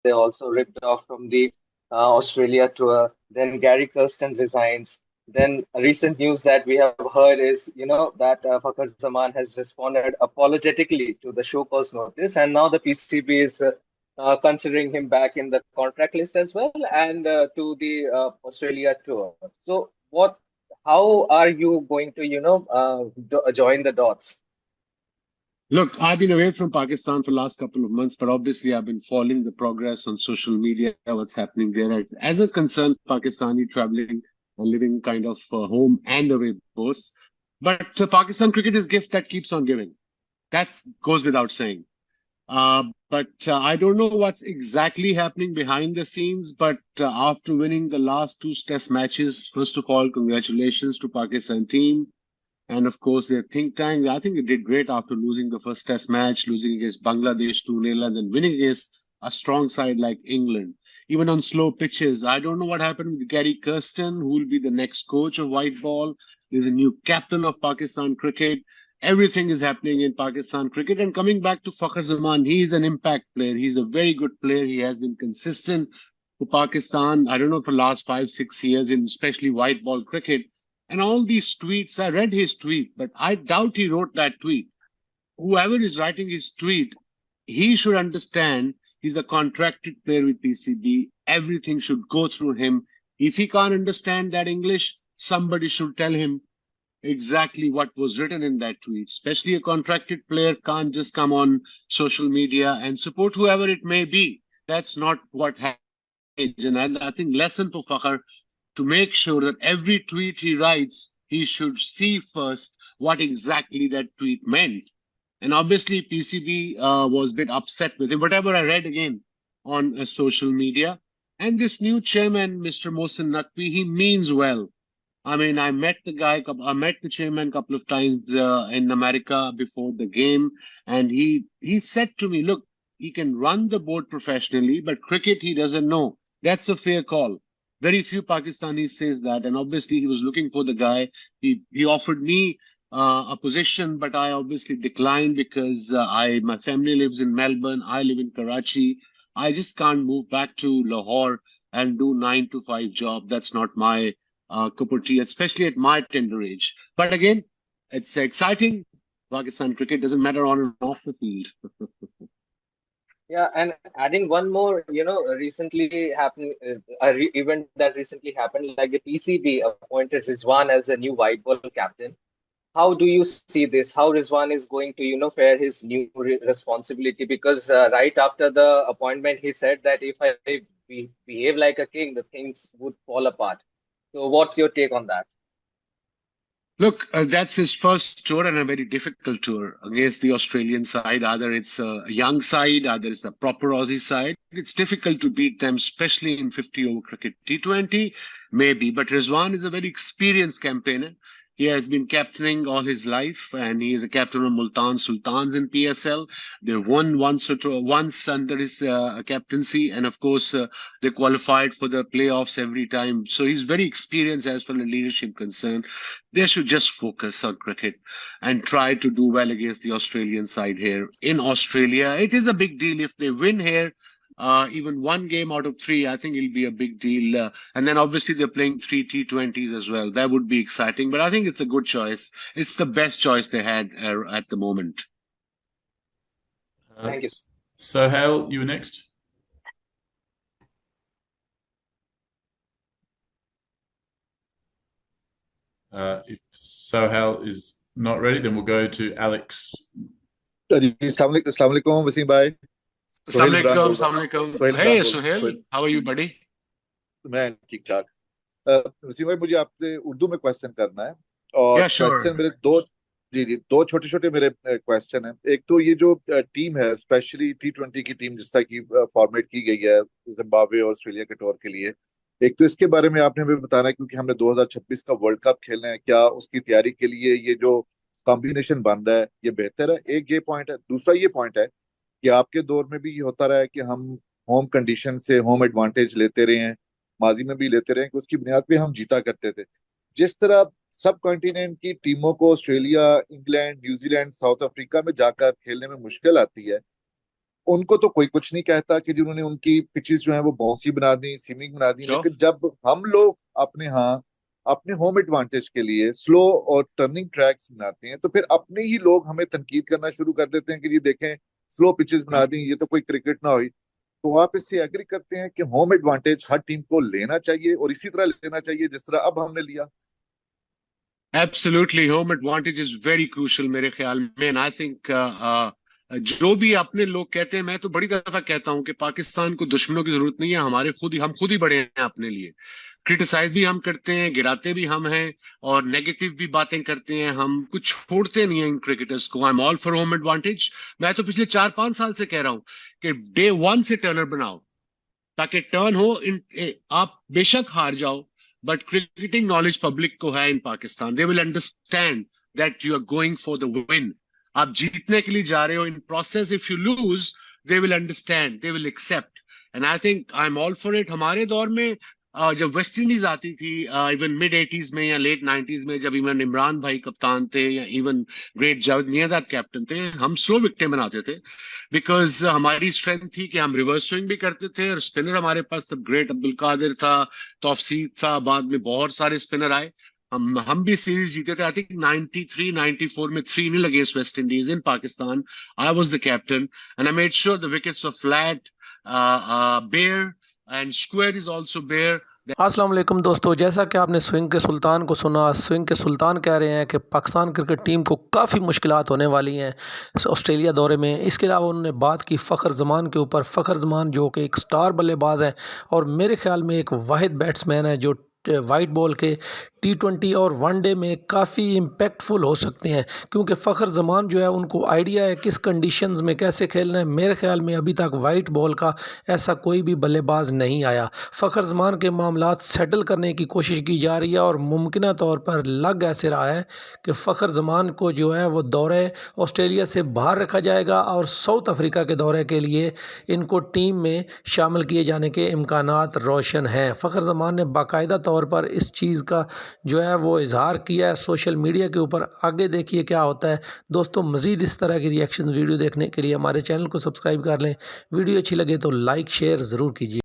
they also ripped off from the Australia tour. Then Gary Kirsten resigns. Then recent news that we have heard is, that Fakhar Zaman has responded apologetically to the show cause notice, and now the PCB is considering him back in the contract list as well, and to the Australia tour. So, how are you going to, join the dots? Look, I've been away from Pakistan for the last couple of months, but obviously I've been following the progress on social media, what's happening there. As a concerned Pakistani traveling and living kind of home and away both. But Pakistan cricket is gift that keeps on giving. That goes without saying. But I don't know what's exactly happening behind the scenes. But after winning the last two test matches, first of all, congratulations to Pakistan team. And of course, their think tank, I think they did great after losing the first test match, losing against Bangladesh 2-0, and then winning against a strong side like England. Even on slow pitches, I don't know what happened with Gary Kirsten, who will be the next coach of white ball. There's a new captain of Pakistan cricket. Everything is happening in Pakistan cricket. And coming back to Fakhar Zaman, he is an impact player. He's a very good player. He has been consistent for Pakistan, I don't know, for the last 5, 6 years, in especially white ball cricket. And all these tweets, I read his tweet, but I doubt he wrote that tweet. Whoever is writing his tweet, he should understand he's a contracted player with PCB. Everything should go through him. If he can't understand that English, somebody should tell him exactly what was written in that tweet. Especially a contracted player can't just come on social media and support whoever it may be. That's not what happened. And I think lesson for Fakhar, to make sure that every tweet he writes, he should see first what exactly that tweet meant. And obviously, PCB was a bit upset with him, whatever I read again on social media. And this new chairman, Mr. Mohsin Naqvi, he means well. I mean, I met the chairman a couple of times in America before the game, and he said to me, look, he can run the board professionally, but cricket he doesn't know. That's a fair call. Very few Pakistanis says that, and obviously he was looking for the guy. He offered me a position, but I obviously declined because my family lives in Melbourne. I live in Karachi. I just can't move back to Lahore and do 9 to 5 job. That's not my cup of tea, especially at my tender age. But again, it's exciting. Pakistan cricket doesn't matter on and off the field. Yeah, and adding one more, recently happened, event that recently happened, like the PCB appointed Rizwan as the new white ball captain. How do you see this? How Rizwan is going to, fare his new responsibility? Because right after the appointment, he said that if I behave like a king, the things would fall apart. So, what's your take on that? Look, that's his first tour and a very difficult tour against the Australian side. Either it's a young side, either it's a proper Aussie side. It's difficult to beat them, especially in 50-over cricket. T20, maybe, but Rizwan is a very experienced campaigner. He has been captaining all his life, and he is a captain of Multan Sultans in PSL. They've won once under his captaincy, and of course, they qualified for the playoffs every time. So he's very experienced as far as leadership concerned. They should just focus on cricket and try to do well against the Australian side here. In Australia, it is a big deal if they win here. Even one game out of 3, I think it'll be a big deal. And then obviously they're playing 3 T20s as well. That would be exciting, but I think it's a good choice. It's the best choice they had at the moment. Thank you. Sohail, you were next. If Sohail is not ready, then we'll go to Alex. Assalamualaikum, Waseem bhai. Assalamualaikum. Hey, Sohail. How are you, buddy? मैं ठीक ठाक। वसीम भाई, मुझे आपसे उर्दू में question करना है, और क्वेश्चन मेरे दो छोटे छोटे मेरे क्वेश्चन हैं। एक तो ये जो टीम है, स्पेशली T20 की टीम जिस तरह की फॉर्मेट की गई है जिम्बाब्वे और ऑस्ट्रेलिया के टूर के लिए, एक तो इसके बारे में आपने हमें बताना है, क्योंकि हमने 2026 का वर्ल्ड कप खेलना है, क्या उसकी तैयारी के लिए ये जो कॉम्बिनेशन बन रहा है ये बेहतर है? एक ये पॉइंट है। दूसरा ये पॉइंट है कि आपके दौर में भी ये होता रहा है कि हम होम कंडीशन से होम एडवांटेज लेते रहे हैं, माजी में भी लेते रहे हैं, कि उसकी बुनियाद पे हम जीता करते थे। जिस तरह सब कॉन्टिनेंट की टीमों को Australia, England, New Zealand, south Africa में जाकर खेलने में मुश्किल आती है, उनको तो कोई कुछ नहीं कहता कि जिन्होंने उनकी पिचेस जो है वो बाउंसी बना दी, सीमिंग बना दी, लेकिन जब हम लोग अपने यहाँ अपने होम एडवांटेज के लिए स्लो और टर्निंग ट्रैक्स बनाते हैं तो फिर अपने ही लोग हमें तनकीद करना शुरू कर देते हैं कि ये देखें स्लो पिचेस बना दी, ये तो कोई क्रिकेट ना हुई। तो आप इससे एग्री करते हैं कि होम एडवांटेज हर टीम को लेना चाहिए और इसी तरह लेना चाहिए जिस तरह अब हमने लिया? Absolutely, home advantage is very crucial मेरे ख्याल में। एंड आई थिंक जो भी अपने लोग कहते हैं, मैं तो बड़ी दफा कहता हूं कि पाकिस्तान को दुश्मनों की जरूरत नहीं है, हम खुद ही बड़े हैं अपने लिए। क्रिटिसाइज भी हम करते हैं, गिराते भी हम हैं, और नेगेटिव भी बातें करते हैं, हम कुछ छोड़ते नहीं हैं इन क्रिकेटर्स को। आई am all for home advantage. मैं तो पिछले 4-5 साल से कह रहा हूं कि डे 1 से टर्नर बनाओ, ताकि टर्न हो। आप बेशक हार जाओ, बट क्रिकेटिंग नॉलेज पब्लिक को है in Pakistan. They will understand that you are going for the win. आप जीतने के लिए जा रहे हो। In process if you lose, they will understand, they will accept. And I think I am all for it. हमारे दौर में जब वेस्ट इंडीज आती थी, इवन मिड 80s में या लेट 90s में, जब इवन इमरान भाई कप्तान थे या even great Javed Miandad captain थे, हम स्लो विकेटें बनाते थे, बिकॉज हमारी स्ट्रेंथ थी कि हम रिवर्स स्विंग भी करते थे, और स्पिनर हमारे पास तब ग्रेट अब्दुल कादिर था, तौफीक था, बाद में बहुत सारे स्पिनर आए। हम भी सीरीज जीते थे। आई थिंक 93-94 में 3-0 against West Indies in Pakistan. I was the captain and I made sure the wickets were flat, bare, and square is also bare. अस्सलाम वालेकुम दोस्तों, जैसा कि आपने स्विंग के सुल्तान को सुना, स्विंग के सुल्तान कह रहे हैं कि पाकिस्तान क्रिकेट टीम को काफ़ी मुश्किलात होने वाली हैं ऑस्ट्रेलिया दौरे में। इसके अलावा उन्होंने बात की फ़खर ज़मान के ऊपर। फ़खर ज़मान जो कि एक स्टार बल्लेबाज है और मेरे ख्याल में एक वाहिद बैट्समैन है जो वाइट बॉल के T20 और वनडे में काफ़ी इम्पैक्टफुल हो सकते हैं, क्योंकि फ़खर ज़मान जो है उनको आइडिया है किस कंडीशंस में कैसे खेलना है। मेरे ख्याल में अभी तक वाइट बॉल का ऐसा कोई भी बल्लेबाज नहीं आया। फ़खर ज़मान के मामलात सेटल करने की कोशिश की जा रही है और मुमकिन तौर पर लग ऐसे रहा है कि फ़खर ज़मान को जो है वो दौरे ऑस्ट्रेलिया से बाहर रखा जाएगा और साउथ अफ्रीका के दौरे के लिए इनको टीम में शामिल किए जाने के इम्कानात रोशन हैं। फ़खर ज़मान ने बाकायदा तौर पर इस चीज़ का जो है वो इजहार किया है सोशल मीडिया के ऊपर। आगे देखिए क्या होता है। दोस्तों, मज़ीद इस तरह की रिएक्शन वीडियो देखने के लिए हमारे चैनल को सब्सक्राइब कर लें। वीडियो अच्छी लगे तो लाइक शेयर ज़रूर कीजिए।